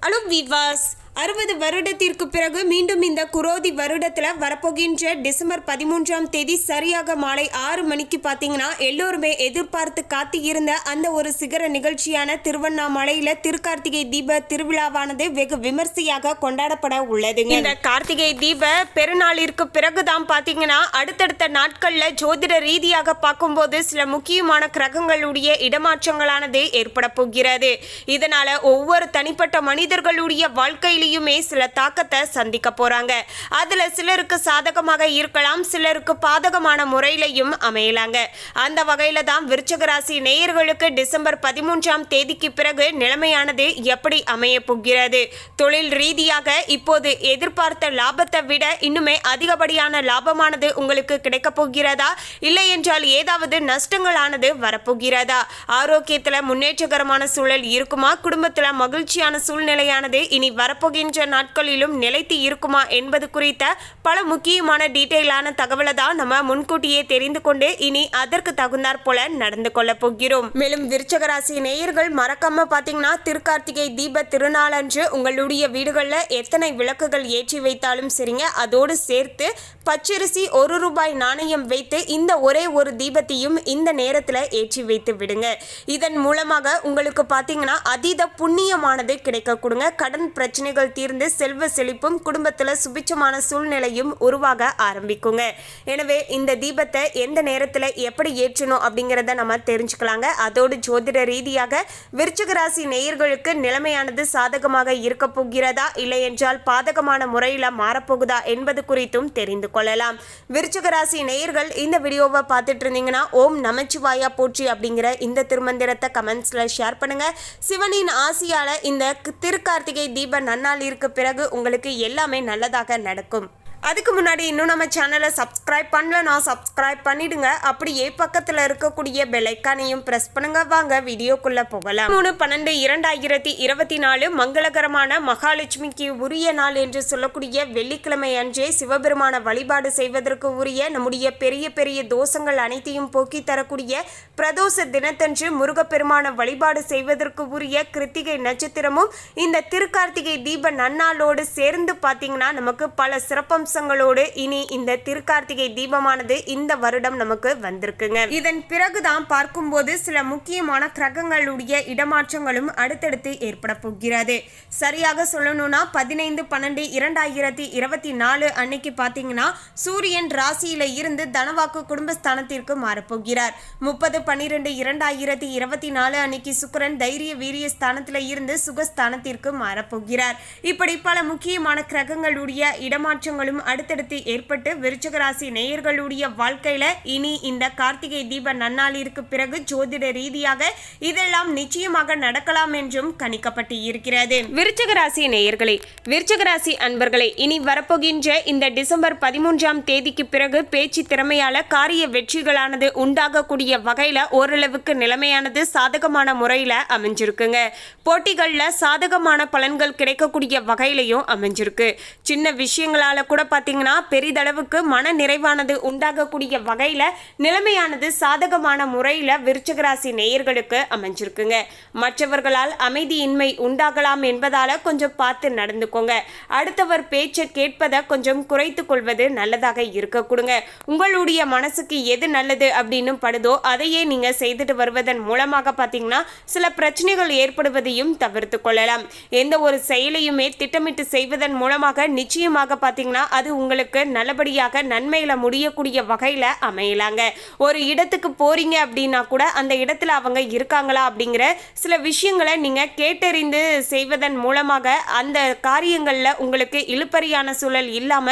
Hello விவாஸ், 60 வருடத்திற்கு பிறகு மீண்டும் இந்த குரோதி வருடத்தில் வரப்போகின்ற டிசம்பர் 13ஆம் தேதி சரியாக மாலை 6 மணிக்கு பார்த்தீங்கன்னா எல்லோருமே எதிர்பார்த்து காத்து இருந்த அந்த ஒரு சிகர நிகழ்ச்சியான திருவண்ணாமலையில் திருக்கார்த்திகை தீப திருவிழாவானது வெகு விமர்சையாக கொண்டாடப்பட உள்ளதுங்க. இந்த கார்த்திகை தீப பெருநாளிற்கு பிறகுதான் பார்த்தீங்கன்னா அடுத்தடுத்த நாட்களில் ஜோதிட ரீதியாக பார்க்கும்போது சில முக்கியமான கிரகங்களுடைய இடமாற்றங்களானது ஏற்பட போகிறது. இதனால ஒவ்வொரு தனிப்பட்ட மனிதர்களுடைய வாழ்க்கையிலும் சில தாக்கத்தை சந்திக்க போறாங்க. அதுல சிலருக்கு சாதகமாக இருக்கலாம், சிலருக்கு பாதகமான முறையிலையும் அமையலாங்க. அந்த வகையில தான் விருச்சிக ராசி நேயர்களுக்கு டிசம்பர் 13ஆம் தேதிக்கு பிறகு நிலைமையானது எப்படி அமைய போகிறது, தொழில் ரீதியாக இப்போது எதிர்பார்த்த லாபத்தை விட இன்னுமே அதிகப்படியான லாபமானது உங்களுக்கு கிடைக்க போகிறதா, இல்லை என்றால் ஏதாவது நஷ்டங்களானது வரப்போகிறதா, ஆரோக்கியத்துல முன்னேற்றகரமான சூழல் இருக்குமா, குடும்பத்துல மகிழ்ச்சியான சூழ்நிலையானது இனி வரப்போகின்ற நாட்களிலும் நிலைத்து இருக்குமா என்பது குறித்த பல முக்கியமான டீட்டெயிலான தகவலை தான் நம்ம முன்கூட்டியே தெரிந்து கொண்டு இனி அதற்கு தகுந்தாற் போல நடந்து கொள்ள போகிறோம். மேலும் விருச்சிக ராசி நேயர்கள் மறக்காம பாத்தீங்கன்னா திருக்கார்த்திகை தீப திருநாளன்று உங்களுடைய வீடுகளில் எத்தனை விளக்குகள் ஏற்றி வைத்தாலும் சரிங்க, அதோடு சேர்த்து பச்சரிசி 1 ரூபாய் நாணயம் வைத்து இந்த ஒரே ஒரு தீபத்தையும் இந்த நேரத்தில் ஏற்றி வைத்து விடுங்க. இதன் மூலமாக உங்களுக்கு பார்த்தீங்கன்னா அதீத புண்ணியமானது கிடைக்க கொடுங்க. கடன் பிரச்சனைகள் தீர்ந்து செல்வ செழிப்பும் குடும்பத்தில் சுபிட்சமான சூழ்நிலையும் உருவாக ஆரம்பிக்குங்க. எனவே இந்த தீபத்தை எந்த நேரத்தில் எப்படி ஏற்றணும் அப்படிங்கிறத நம்ம தெரிஞ்சுக்கலாங்க. அதோடு ஜோதிட ரீதியாக விருச்சிக ராசி நேயர்களுக்கு நிலைமையானது சாதகமாக இருக்க போகிறதா, இல்லை என்றால் பாதகமான முறையில் மாறப்போகுதா என்பது குறித்தும் தெரிந்து கொள்ளலாம். விருச்சிக ராசி நேயர்கள் இந்த வீடியோவை பார்த்துட்டு இருந்தீங்கன்னா ஓம் நமச்சிவாயா போற்றி அப்படிங்கிற இந்த திருமந்திரத்தை கமெண்ட்ஸ்ல ஷேர் பண்ணுங்க. சிவனின் ஆசியால இந்த திருக்கார்த்திகை தீப நன்னாளிற்கு பிறகு உங்களுக்கு எல்லாமே நல்லதாக நடக்கும். அதுக்கு முன்னாடி இன்னும் நம்ம சேனலை சப்ஸ்கிரைப் பண்ணலன்னா சப்ஸ்கிரைப் பண்ணிடுங்க. அப்படியே பக்கத்தில் இருக்கக்கூடிய பெல் ஐக்கானையும் பிரஸ் பண்ணுங்க. வாங்க வீடியோக்குள்ள போகலாம். 3/12/2024 மங்களகரமான மகாலட்சுமிக்கு உரிய நாள் என்று சொல்லக்கூடிய வெள்ளிக்கிழமை அன்றே சிவபெருமான வழிபாடு செய்வதற்கு உரிய நம்முடைய பெரிய பெரிய தோஷங்கள் அனைத்தையும் போக்கி தரக்கூடிய பிரதோஷ தினத்தன்று முருகப்பெருமான வழிபாடு செய்வதற்கு உரிய கிருத்திகை நட்சத்திரமும் இந்த திருக்கார்த்திகை தீப நன்னாளோடு சேர்ந்து பார்த்தீங்கன்னா நமக்கு பல சிறப்பம் இனி இந்த திருக்கார்த்திகை தீபமானது இந்த வருடம் நமக்கு வந்திருக்குங்க. இதன் பிறகுதான் பார்க்கும்போது சில முக்கியமான கிரகங்களுடைய இடமாற்றங்களும் அடுத்தடுத்து ஏற்பட போகிறது. சரியாக சொல்லணும்னா 15/12/2024 அன்னைக்கு பாத்தீங்கன்னா சூரியன் ராசியில இருந்து தனவாக்கு குடும்பஸ்தானத்திற்கு மாறப்போகிறார். 30/12/2024 அன்னைக்கு சுக்கிரன் தைரிய வீரிய ஸ்தானத்தில இருந்து சுகஸ்தானத்திற்கு மாறப்போகிறார். இப்படி பல முக்கியமான கிரகங்களுடைய இடமாற்றங்களும் அடுத்தடுத்து ஏற்பட்டு விருச்சிக ராசி நேயர்களுடைய வாழ்க்கையில இனி இந்த கார்த்திகை தீப நன்னாளிற்கு பிறகு ஜோதிட ரீதியாக இதெல்லாம் நிச்சயமாக நடக்கலாம் என்றும் கணிக்கப்பட்டு இருக்கிறது. விருச்சிக ராசி நேயர்களே, விருச்சிக ராசி அன்பர்களே, இனி வரப்போகின்ற இந்த டிசம்பர் 13ஆம் தேதிக்கு பிறகு பேச்சு திறமையால காரிய வெற்றிகளானது உண்டாகக்கூடிய வகையில ஓரளவுக்கு நிலைமையானது சாதகமான முறையில அமைஞ்சிருக்குங்க. போட்டிகள்ல சாதகமான பலன்கள் கிடைக்கக்கூடிய வகையிலையும் அமைஞ்சிருக்கு. சின்ன விஷயங்களால கூட பார்த்தீங்கன்னா பெரிதளவுக்கு மன நிறைவானது உண்டாகக்கூடிய வகையில நிலைமையானது சாதகமான முறையில விருச்சிக ராசி நேயர்களுக்கு அமைஞ்சிருக்குங்க. மற்றவர்களால் அமைதியின்மை உண்டாகலாம் என்பதால கொஞ்சம் பார்த்து நடந்துக்கோங்க. அடுத்தவர் பேச்சை கேட்பதை கொஞ்சம் குறைத்து கொள்வது நல்லதாக இருக்க கொடுங்க. உங்களுடைய மனசுக்கு எது நல்லது அப்படின்னு படுதோ அதையே நீங்க செய்துட்டு வருவதன் மூலமாக பார்த்தீங்கன்னா சில பிரச்சனைகள் ஏற்படுவதையும் தவிர்த்து கொள்ளலாம். எந்த ஒரு செயலையுமே திட்டமிட்டு செய்வதன் மூலமாக நிச்சயமாக பார்த்தீங்கன்னா அது உங்களுக்கு நல்லபடியாக நன்மையில முடியக்கூடிய வகையில அமையலாங்க. ஒரு இடத்துக்கு போறீங்க அப்படின்னா கூட அந்த இடத்துல அவங்க இருக்காங்களா அப்படிங்கிற சில விஷயங்களை நீங்க கேட்டறிந்து செய்வதன் மூலமாக அந்த காரியங்கள்ல உங்களுக்கு இழுப்பறியான சூழல் இல்லாம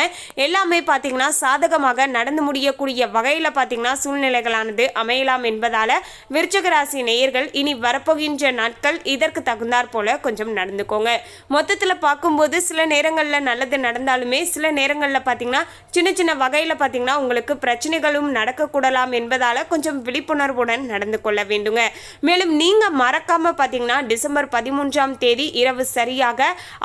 எல்லாமே பார்த்தீங்கன்னா சாதகமாக நடந்து முடியக்கூடிய வகையில பார்த்தீங்கன்னா சூழ்நிலைகளானது அமையலாம் என்பதால விருச்சிக ராசி நேயர்கள் இனி வரப்போகின்ற நாட்கள் இதற்கு தகுந்தாற் போல கொஞ்சம் நடந்துக்கோங்க. மொத்தத்தில் பார்க்கும்போது சில நேரங்களில் நல்லது நடந்தாலுமே சில நேரங்கள் இடங்களில் பார்த்தீங்கன்னா சின்ன சின்ன வகையில் பார்த்தீங்கன்னா உங்களுக்கு பிரச்சனைகளும் நடக்கக்கூடலாம் என்பதால் கொஞ்சம் விழிப்புணர்வுடன் நடந்து கொள்ள வேண்டுங்க. மேலும் நீங்கள் மறக்காமல் பார்த்தீங்கன்னா டிசம்பர் 13ஆம் தேதி இரவு சரியாக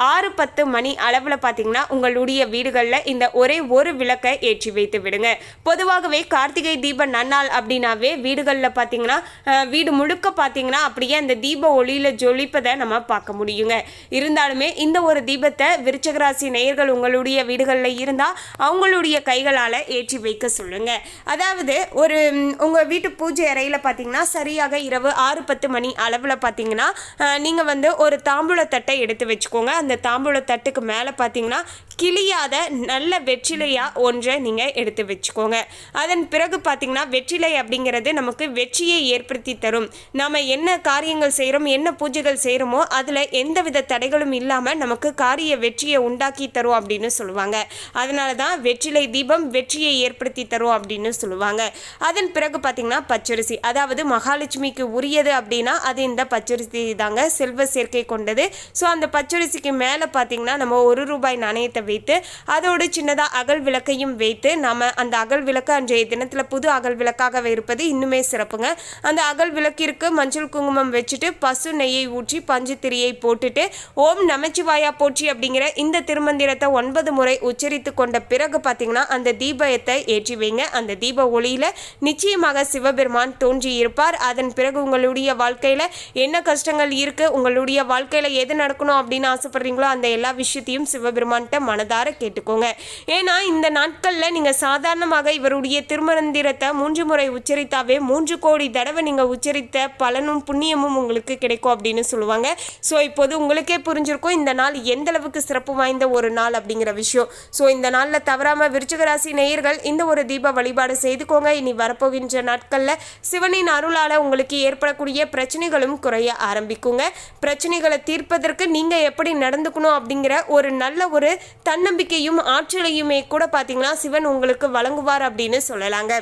6:10 மணி அளவில் பார்த்தீங்கன்னா உங்களுடைய வீடுகளில் இந்த ஒரே ஒரு விளக்கை ஏற்றி வைத்து விடுங்க. பொதுவாகவே கார்த்திகை தீப நன்னாள் அப்படின்னாவே வீடுகளில் பார்த்தீங்கன்னா வீடு முழுக்க பார்த்தீங்கன்னா அப்படியே அந்த தீப ஒளியில் ஜொலிப்பதை நம்ம பார்க்க முடியுங்க. இருந்தாலுமே இந்த ஒரு தீபத்தை விருச்சிக ராசி நேயர்கள் உங்களுடைய வீடுகளில் இருந்தால் அவங்களுடைய கைகளால் ஏற்றி வைக்க சொல்லுங்க. அதாவது ஒரு உங்கள் வீட்டு பூஜை அறையில் பார்த்தீங்கன்னா சரியாக இரவு 6:10 மணி அளவில் பார்த்தீங்கன்னா நீங்கள் ஒரு தாம்பூலத்தட்டை எடுத்து வச்சுக்கோங்க. அந்த தாம்பூலத்தட்டுக்கு மேலே பார்த்தீங்கன்னா கிளியாத நல்ல வெற்றிலையா ஒன்றை நீங்கள் எடுத்து வச்சுக்கோங்க. அதன் பிறகு பார்த்தீங்கன்னா வெற்றிலை அப்படிங்கிறது நமக்கு வெற்றியை ஏற்படுத்தி தரும். நாம் என்ன காரியங்கள் செய்கிறோம், என்ன பூஜைகள் செய்கிறோமோ அதில் எந்தவித தடைகளும் இல்லாமல் நமக்கு காரிய வெற்றியை உண்டாக்கி தரும் அப்படின்னு சொல்லுவாங்க. அதனால தான் வெற்றிலை தீபம் வெற்றியை ஏற்படுத்தி தரும் அப்படின்னு சொல்லுவாங்க. அதன் பிறகு பார்த்தீங்கன்னா பச்சரிசி, அதாவது மகாலட்சுமிக்கு உரியது அப்படின்னா அது இந்த பச்சரிசி தாங்க, செல்வ சேர்க்கை கொண்டது. ஸோ அந்த பச்சரிசிக்கு மேலே பார்த்தீங்கன்னா நம்ம ₹1 நாணயத்தை வைத்து அதோடு சின்னதாக அகல் விளக்கையும் வைத்து நம்ம அந்த அகல் விளக்கு அன்றைய தினத்தில் புது அகல் விளக்காக இருப்பது இன்னுமே சிறப்புங்க. அந்த அகல் விளக்கிற்கு மஞ்சள் குங்குமம் வச்சுட்டு பசு நெய்யை ஊற்றி பஞ்சு திரியை போட்டுட்டு ஓம் நமச்சிவாயா போற்றி அப்படிங்கிற இந்த திருமந்திரத்தை 9 முறை உச்சரித்து கொண்ட பிறகு பார்த்தீங்கன்னா அந்த தீபத்தை ஏற்றி வைங்க. அந்த தீப ஒளியில் நிச்சயமாக சிவபெருமான் தோன்றி இருப்பார். அதன் பிறகு உங்களுடைய வாழ்க்கையில் என்ன கஷ்டங்கள் இருக்குது, உங்களுடைய வாழ்க்கையில் எது நடக்கணும் அப்படின்னு ஆசைப்படுறீங்களோ அந்த எல்லா விஷயத்தையும் சிவபெருமான்கிட்ட மனதார கேட்டுக்கோங்க. ஏன்னா இந்த நாட்களில் நீங்கள் சாதாரணமாக இவருடைய திருமந்திரத்தை 3 முறை உச்சரித்தாவே 3 கோடி தடவை நீங்கள் உச்சரித்த பலனும் புண்ணியமும் உங்களுக்கு கிடைக்கும் அப்படின்னு சொல்லுவாங்க. ஸோ இப்போது உங்களுக்கே புரிஞ்சிருக்கும் இந்த நாள் எந்த அளவுக்கு சிறப்பு வாய்ந்த ஒரு நாள் அப்படிங்கிற விஷயம். ஸோ இந்த நாளில் தவறாமல் விருச்சிக ராசி நேயர்கள் இந்த ஒரு தீப வழிபாடு செய்துக்கோங்க. இனி வரப்போகின்ற நாட்களில் சிவனின் அருளால் உங்களுக்கு ஏற்படக்கூடிய பிரச்சனைகளும் குறைய ஆரம்பிக்குங்க. பிரச்சனைகளை தீர்ப்பதற்கு நீங்கள் எப்படி நடந்துக்கணும் அப்படிங்கிற ஒரு நல்ல ஒரு தன்னம்பிக்கையும் ஆற்றலையுமே கூட பார்த்தீங்கன்னா சிவன் உங்களுக்கு வழங்குவார் அப்படின்னு சொல்லலாங்க.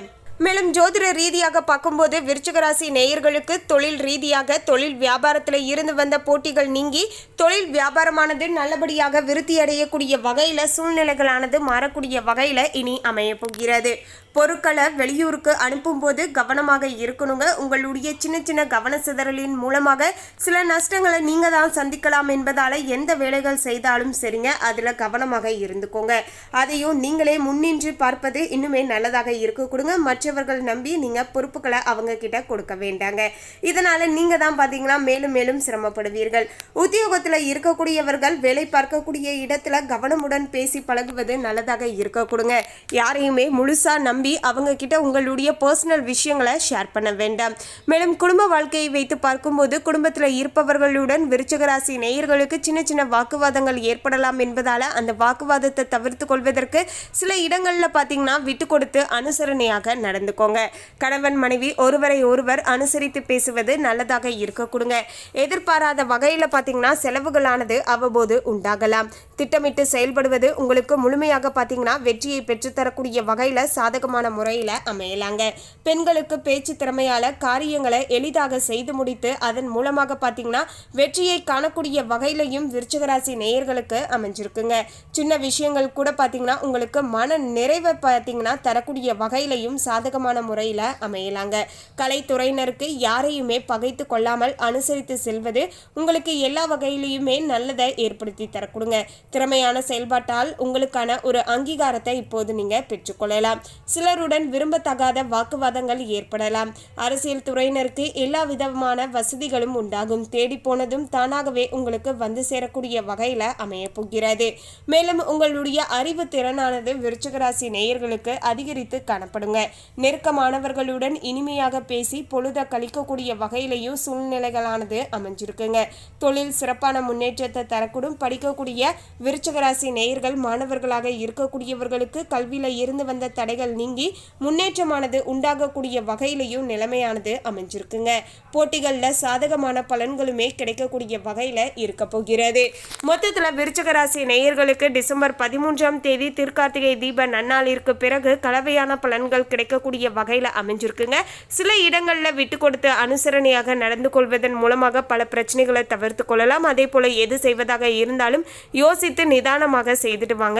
மேலும் ஜோதிட ரீதியாக பார்க்கும்போது விருச்சிக ராசி நேயர்களுக்கு தொழில் ரீதியாக தொழில் வியாபாரத்தில் இருந்து வந்த போட்டிகள் நீங்கி தொழில் வியாபாரமானது நல்லபடியாக விருத்தி அடையக்கூடிய வகையில் சூழ்நிலைகளானது மாறக்கூடிய வகையில் இனி அமைய போகிறது. பொருட்களை வெளியூருக்கு அனுப்பும்போது கவனமாக இருக்கணுங்க. உங்களுடைய சின்ன சின்ன கவன சிதறலின் மூலமாக சில நஷ்டங்களை நீங்கள் தான் சந்திக்கலாம் என்பதால் எந்த வேலைகள் செய்தாலும் சரிங்க அதில் கவனமாக இருந்துக்கோங்க. அதையும் நீங்களே முன்னின்று பார்ப்பது இன்னுமே நல்லதாக இருக்க கொடுங்க. மற்றவர்கள் நம்பி நீங்கள் பொறுப்புகளை அவங்க கிட்ட கொடுக்க வேண்டாங்க. இதனால் நீங்கள் தான் பார்த்தீங்கன்னா மேலும் மேலும் சிரமப்படுவீர்கள். உத்தியோகத்தில் இருக்கக்கூடியவர்கள் வேலை பார்க்கக்கூடிய இடத்துல கவனமுடன் பேசி பழகுவது நல்லதாக இருக்க கொடுங்க. யாரையுமே முழுசாக நம்பி அவங்க கிட்ட உங்களுடைய பர்சனல் விஷயங்களை ஷேர் பண்ண வேண்டாம். மேலும் குடும்ப வாழ்க்கையை வைத்து பார்க்கும்போது குடும்பத்தில் இருப்பவர்களுடன் விருச்சிக ராசி நேயர்களுக்கு சின்ன சின்ன வாக்குவாதங்கள் ஏற்படலாம் என்பதால் அந்த வாக்குவாதத்தை தவிர்த்து கொள்வதற்கு சில இடங்களில் பார்த்தீங்கன்னா விட்டு கொடுத்து அனுசரணையாக நடந்துக்கோங்க. கணவன் மனைவி ஒருவரை ஒருவர் அனுசரித்து பேசுவது நல்லதாக இருக்க கொடுங்க. எதிர்பாராத வகையில் பார்த்தீங்கன்னா செலவுகளானது அவ்வப்போது உண்டாகலாம். திட்டமிட்டு செயல்படுவது உங்களுக்கு முழுமையாக பார்த்தீங்கன்னா வெற்றியை பெற்றுத்தரக்கூடிய வகையில் சாதகமான முறையில் அமையலாங்க. பெண்களுக்கு பேச்சு திறமையால காரியங்களை எளிதாக செய்து முடித்து அதன் மூலமாக பார்த்தீங்கன்னா வெற்றியை காணக்கூடிய வகையிலையும் விருச்சிக ராசி நேயர்களுக்கு அமைஞ்சிருக்குங்க. சின்ன விஷயங்கள் கூட பார்த்தீங்கன்னா உங்களுக்கு மன நிறைவை பார்த்தீங்கன்னா தரக்கூடிய வகையிலையும் சாதகமான முறையில் அமையலாங்க. கலைத்துறையினருக்கு யாரையுமே பகைத்து கொள்ளாமல் அனுசரித்து செல்வது உங்களுக்கு எல்லா வகையிலையுமே நல்லதை ஏற்படுத்தி தரக்கூடுங்க. திறமையான செயல்பாட்டால் உங்களுக்கான ஒரு அங்கீகாரத்தை இப்போது நீங்க பெற்றுக்கொள்ளலாம். சிலருடன் விரும்பத்தகாத வாக்குவாதங்கள் ஏற்படலாம். அரசியல் துறையினருக்கு எல்லா விதமான வசதிகளும் உண்டாகும். தேடி போனதும் தானாகவே உங்களுக்கு வந்து சேரக்கூடிய வகையில அமைய போகிறது. மேலும் உங்களுடைய அறிவு திறனானது விருச்சிக ராசி நேயர்களுக்கு அதிகரித்து காணப்படுங்க. நெருக்கமானவர்களுடன் இனிமையாக பேசி பொழுத கழிக்கக்கூடிய வகையிலையும் சூழ்நிலைகளானது அமைஞ்சிருக்குங்க. தொழில் சிறப்பான முன்னேற்றத்தை தரக்கூடும். படிக்கக்கூடிய விருச்சிக ராசி நேயர்கள் மாணவர்களாக இருக்கக்கூடியவர்களுக்கு கல்வியில இருந்து வந்த தடைகள் நீங்கி முன்னேற்றமானது உண்டாகக்கூடிய வகையிலையும் நிலைமையானது அமைஞ்சிருக்குங்க. போட்டிகளில் சாதகமான பலன்களுமே கிடைக்கக்கூடிய வகையில் இருக்க போகிறது. மொத்தத்தில் விருச்சிக ராசி நேயர்களுக்கு டிசம்பர் 13ஆம் தேதி திருக்கார்த்திகை தீப நன்னாளிற்கு பிறகு கலவையான பலன்கள் கிடைக்கக்கூடிய இருக்கக்கூடிய வகையில் அமைஞ்சிருக்குங்க. சில இடங்களில் விட்டு கொடுத்து அனுசரணையாக நடந்து கொள்வதன் மூலமாக பல பிரச்சனைகளை தவிர்த்து கொள்ளலாம். அதே போல் எது செய்வதாக இருந்தாலும் யோசித்து நிதானமாக செய்துட்டு வாங்க.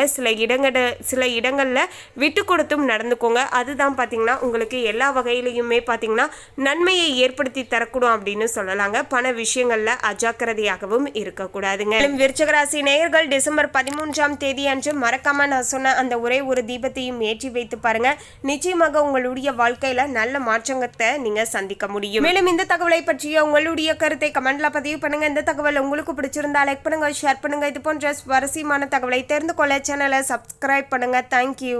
சில இடங்களில் விட்டு கொடுத்தும் நடந்துக்கோங்க. அதுதான் பார்த்தீங்கன்னா உங்களுக்கு எல்லா வகையிலையுமே பார்த்தீங்கன்னா நன்மையை ஏற்படுத்தி தரக்கூடும் அப்படின்னு சொல்லலாங்க. பண விஷயங்களில் அஜாக்கிரதையாகவும் இருக்கக்கூடாதுங்க. விருச்சிக ராசி நேயர்கள் டிசம்பர் 13ஆம் தேதி அன்று மறக்காம நான் சொன்ன அந்த ஒரே ஒரு தீபத்தையும் ஏற்றி வைத்து பாருங்க. நிச்சயமாக உங்களுடைய வாழ்க்கையில நல்ல மாற்றத்தை நீங்க சந்திக்க முடியும். மேலும் இந்த தகவலை பற்றிய உங்களுடைய கருத்தை கமெண்ட்ல பதிவு பண்ணுங்க. இந்த தகவல் உங்களுக்கு பிடிச்சிருந்தா லைக் பண்ணுங்க, ஷேர் பண்ணுங்க. இது போன்ற சுவாரஸ்யமான தகவலை தெரிந்து கொள்ள சேனலை சப்ஸ்கிரைப் பண்ணுங்க. தேங்க்யூ.